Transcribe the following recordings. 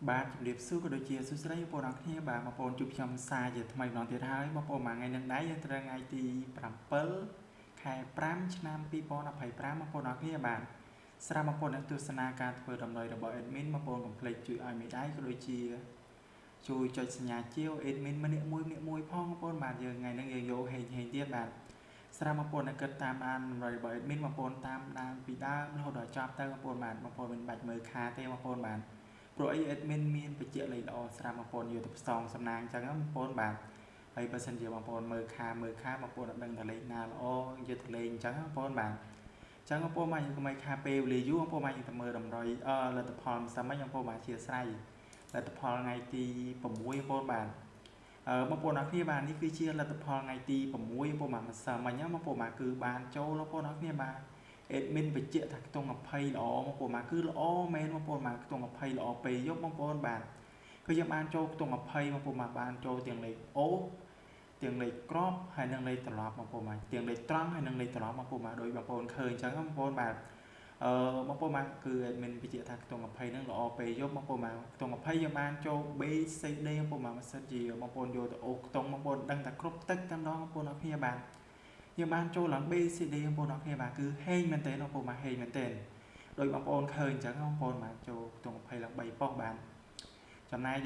បាទជំរាបសួរក៏ដូចជាសួស្តីបងប្អូនអរគ្នាបាទបងប្អូនជួបខ្ញុំសារជាថ្មីម្ដងទៀតហើយបងប្អូនមួយថ្ងៃនឹងដែរយើងត្រូវថ្ងៃទី7ខែ5ឆ្នាំ2025បងប្អូនអរគ្នាបាទស្រាប់បងប្អូនអ្នកទស្សនាការធ្វើដំណើររបស់ admin បងប្អូនកុំភ្លេចជួយឲ្យមេដៃក៏ដូចជាជួយចុចសញ្ញាជាវ admin ម្នាក់មួយផងបងប្អូនបាទយើងថ្ងៃនេះយើងយកហេងទៀតបាទស្រាប់បងប្អូនអ្នកគិតតាមអានដំណើររបស់ admin បងប្អូនតាមដានពីដើមរហូតដល់ចប់ទៅបងប្អូនបាទបងប្អូនមិនបាច់មើលខាទេបងប្អូនបាទព្រោះអី admin មានបច្ចៈលេខល្អស្រាប់បងប្អូនយកទៅផ្សងសំណាងអញ្ចឹងបងប្អូនបាទហើយបើសិនជាបងប្អូនមើលខាបងប្អូនអត់ដឹងថាលេខណាល្អយកទៅលេងអញ្ចឹងបងប្អូនបាទអញ្ចឹងបងប្អូនមកយើងកុំឲ្យខាពេលវេលាយូរបងប្អូនមកយើងទៅមើលតម្រុយលទ្ធផលមិនសមហ្នឹងបងប្អូនបាទអធិស្ឋានលទ្ធផលថ្ងៃទី6បងប្អូនបាទបងប្អូនអរគ្នាបាទនេះគឺជាលទ្ធផលថ្ងៃទី6បងប្អូនបាទមិនសមមិញបងប្អូនបាទគឺបានចូលបងប្អូនអរគ្នាបាទadmin បញ្ជាក់ថាខ្ទង់20ល្អបងប្អូនបាទគឺល្អមែនបងប្អូនបាទខ្ទង់20ល្អពេលយប់បងប្អូនបាទគឺយើងបានចូលខ្ទង់20បងប្អូនបាទបានចូលទាំងលេខអូទាំងលេខក្របហើយនិងលេខត្រឡប់បងប្អូនបាទទាំងលេខត្រង់ហើយនិងលេខត្រឡប់បងប្អូនបាទដោយបងប្អូនឃើញអញ្ចឹងបងប្អូនបាទបងប្អូនបាទគឺ admin បញ្ជាក់ថាខ្ទង់20ហ្នឹងល្អពេលយប់បងប្អូនបាទខ្ទង់20យើងបានចូល B C D បងប្អូនបាទមិនសិនជាបងប្អូនយកទៅអូខ្ទង់បងប្អូនដឹងតែគ្រប់ទឹកតែម្ដងបងប្អូនអរគ្នាបាទយើងបានចូលឡើង BCD បងប្អូនអរគ្នាបាទគឺហេងមែនតើបងប្អូនបាទហេងមែនតើដោយបងប្អូនឃើញអញ្ចឹងបងប្អូនបាទចូលខ្ទង់20ឡើង3ប៉ុស្តិ៍បាទចំណែក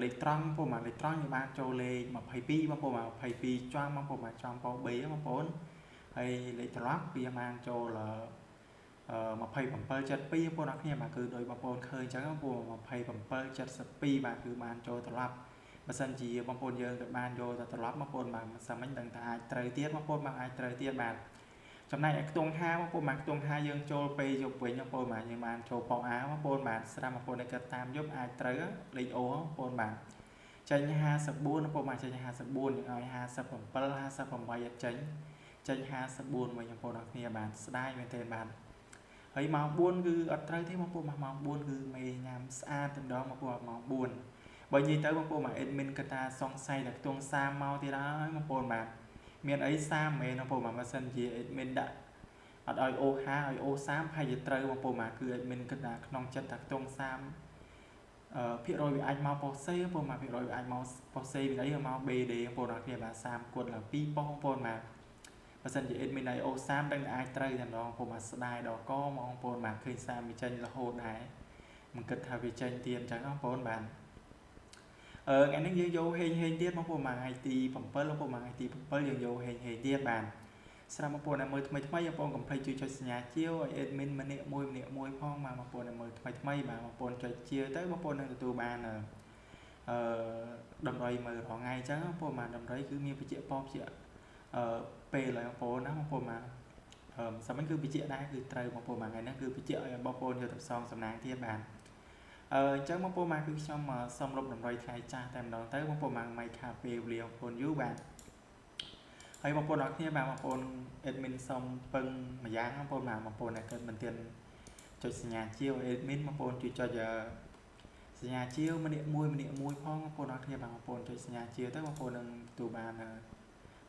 លេខត្រង់បងប្អូនបាទលេខត្រង់យើងបានចូលលេខ22បងប្អូនបាទ22ចំបងប្អូនបាទចំប៉ុស្តិ៍ B បងប្អូនហើយលេខត្រឡប់វាបានចូល2772បងប្អូនអរគ្នាបាទគឺដោយបងប្អូនឃើញអញ្ចឹងបងប្អូន2772បាទគឺបានចូលត្រឡប់បើសិនជាបងប្អូនយើងទៅបានយកទៅត្រឡប់បងប្អូនបាទមិនសមមិញដឹងថាអាចត្រូវទៀតបងប្អូនបាទអាចត្រូវទៀតបាទចំណែកឯខ្ទង់50បងប្អូនបាទខ្ទង់50យើងចូលពេលយប់វិញបងប្អូនបាទយើងបានចូលប៉ុស្តិ៍ A បងប្អូនបាទស្រាប់បងប្អូនដែលគិតតាមយប់អាចត្រូវលេខ O បងប្អូនបាទចេញ54បងប្អូនបាទចេញ54យើងឲ្យ57 58អត់ចេញ54វិញបងប្អូនអរគ្នាបាទស្ដាយមែនទេបាទហើយម៉ោង4គឺអត់ត្រូវទេបងប្អូនម៉ោង4គឺមេញ៉ាំស្អាតតែម្ដងបងប្អូនម៉ោង4បើនិយាយទៅបងប្អូនបាទ admin គាត់ថាសង្ស័យតែខ្ទង់30មកទៀតហើយបងប្អូនបាទមានអី30មែនបងប្អូនបាទបើសិនជា admin ដាក់អត់ឲ្យ O50 ឲ្យ O30 ហើយជាត្រូវបងប្អូនបាទគឺ admin គាត់ថាក្នុងចិត្តថាខ្ទង់30ភាគរយវាអាចមកប៉ុស្តិ៍ C បងប្អូនបាទភាគរយវាអាចមកប៉ុស្តិ៍ C វិញអីមក BD បងប្អូនអរគ្នាបាទ30គាត់ឡើង2ប៉ុស្តិ៍បងប្អូនបាទបើសិនជា admin ឲ្យ O30 ដឹងអាចត្រូវតែម្ដងបងប្អូនបាទស្ដាយដល់កបងប្អូនបាទឃើញ30វាចេញរហូតដែរមិនគិតថាវាចេញទៀតអញ្ចឹងបងប្អូនបាទថ្ងៃនេះយើងយកហេងទៀតបងប្អូនមកថ្ងៃទី7បងប្អូនមកថ្ងៃទី7យើងយកហេងទៀតបាទស្រាប់បងប្អូនដែលមើលថ្មីបងប្អូនកុំភ្លេចជួយចុចសញ្ញាជាវឲ្យ admin ម្នាក់មួយផងបាទបងប្អូនដែលមើលថ្មីបាទបងប្អូនចុចជាវទៅបងប្អូននឹងទទួលបានតម្រុយមើលរាល់ថ្ងៃអញ្ចឹងបងប្អូនបាទតម្រុយគឺមានបច្ចៈបបជាពេលហើយបងប្អូនណាបងប្អូនបាទសម្រាប់គឺបច្ចៈដែរគឺត្រូវបងប្អូនថ្ងៃនេះគឺបច្ចៈឲ្យបងប្អូនយកទៅផ្សងសំណាងទៀតបាទអញ្ចឹងបងប្អូនមកគឺខ្ញុំសូមរំតម្រុយថ្ងៃចាស់តែម្ដងទៅបងប្អូនមកមិនខាតពេលវេលាបងប្អូនយូរបាទហើយបងប្អូនអរគ្នាបាទបងប្អូន admin សូមពឹងម្យ៉ាងបងប្អូនបងប្អូនដែលកើតមិនទាន់ចុចសញ្ញាជាវ admin បងប្អូនជួយចុចសញ្ញាជាវម្នាក់មួយផងបងប្អូនអរគ្នាបាទបងប្អូនចុចសញ្ញាជាវទៅបងប្អូននឹងទទួលបាន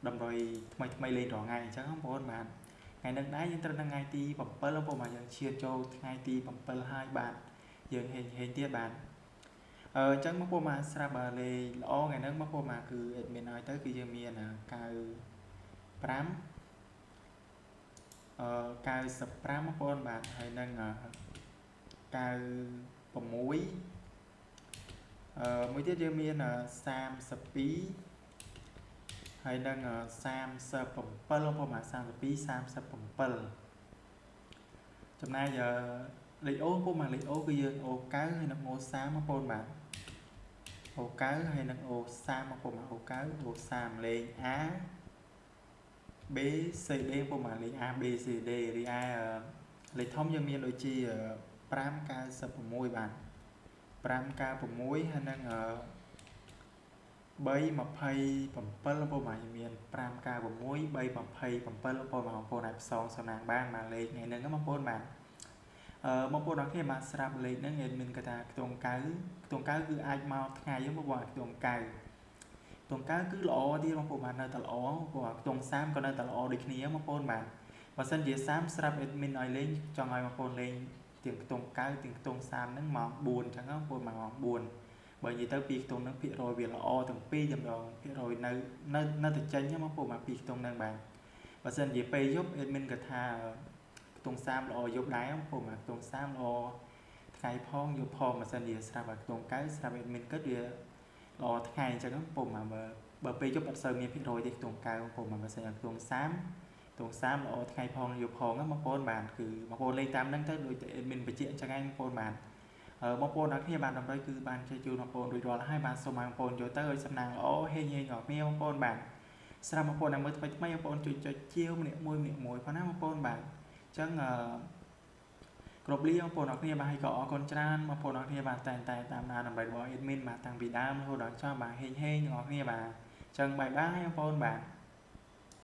តម្រុយថ្មីលេងរាល់ថ្ងៃអញ្ចឹងបងប្អូនបាទថ្ងៃនេះដែរយើងត្រូវថ្ងៃទី7បងប្អូនបាទយើងឈានចូលថ្ងៃទី7ហើយបាទយើងហេងទៀតបាទអញ្ចឹងបងប្អូនមកស្រាប់លេខល្អថ្ងៃហ្នឹងបងប្អូនមកគឺ admin ឲ្យទៅគឺយើងមាន95 95បងប្អូនបាទហើយនឹង96មួយទៀតយើងមាន32ហើយនឹង37បងប្អូនបាទ32 37ចំណែកលេខអូបងប្អូនមកលេខអូគឺយើងអូ9ហើយនឹងអូ30បងប្អូនបាទអូ9ហើយនឹងអូ30បងប្អូនមកអូ9អូ30លេខ A B C D បងប្អូនមកលេខ A B C D រីឯលេខធំយើងមានដូចជា596បាទ596ហើយនឹង327បងប្អូនមកមាន596 327បងប្អូនមកបងប្អូនអាចផ្សងសំណាងបានមកលេខថ្ងៃហ្នឹងបងប្អូនបាទបងប្អូនអរគ្នាបាទស្រាប់លេខហ្នឹងមានគេថាខ្ទង់9គឺអាចមកថ្ងៃបងប្អូនខ្ទង់9គឺល្អទៀតបងប្អូនបាទនៅតែល្អព្រោះខ្ទង់30ក៏នៅតែល្អដូចគ្នាបងប្អូនបាទបើសិនជា30ស្រាប់ admin ឲ្យលេងចង់ឲ្យបងប្អូនលេង tiếng tông cái tiếng tông sam nó mỏng buồn chẳng có buồn mà mỏng buồn bởi vì tới pi tông nó bị rồi vì là o từng pi dầm rồi bị rồi nó thực chân nhá mong mà pi tông đang bàn và dân vì pi giúp admin cả thà tông sam lo giúp đáy không mà tông sam lo thay phong giúp phong mà dân vì sao mà tông cái sao admin kết địa lo thay cho nó mà bờ pi giúp bật sơn như rồi thì tông cao mà sẽ tông sam tรงซ้ำเราไทยพองอยู่พองก็มาโพนบานคือมาโพนเลยตามนั่งเต้โดยแต่มินไปเจียจะง่ายมาโพนบานมาโพนนักที่บานทำได้คือบานจะจูมาโพนโดยรอให้บานสมัยมาโพนโยเตอร์สำนักโอ้เฮียหยอกเมียมาโพนบานสำหรับมาโพนนำมือไปไม่มาโพนจุดจะเจียวเนี่ยมวยเพราะนั้นมาโพนบานจังกรบเลี้ยงมาโพนนักที่บานให้ก่อคนจานมาโพนนักที่บานแต่ตามนานำไปบอกเอ็ดมินมาทางปีดามโพนนักชอบบานเฮียหยอกเนี่ยบานจังใบบ้าให้มาโพนบาน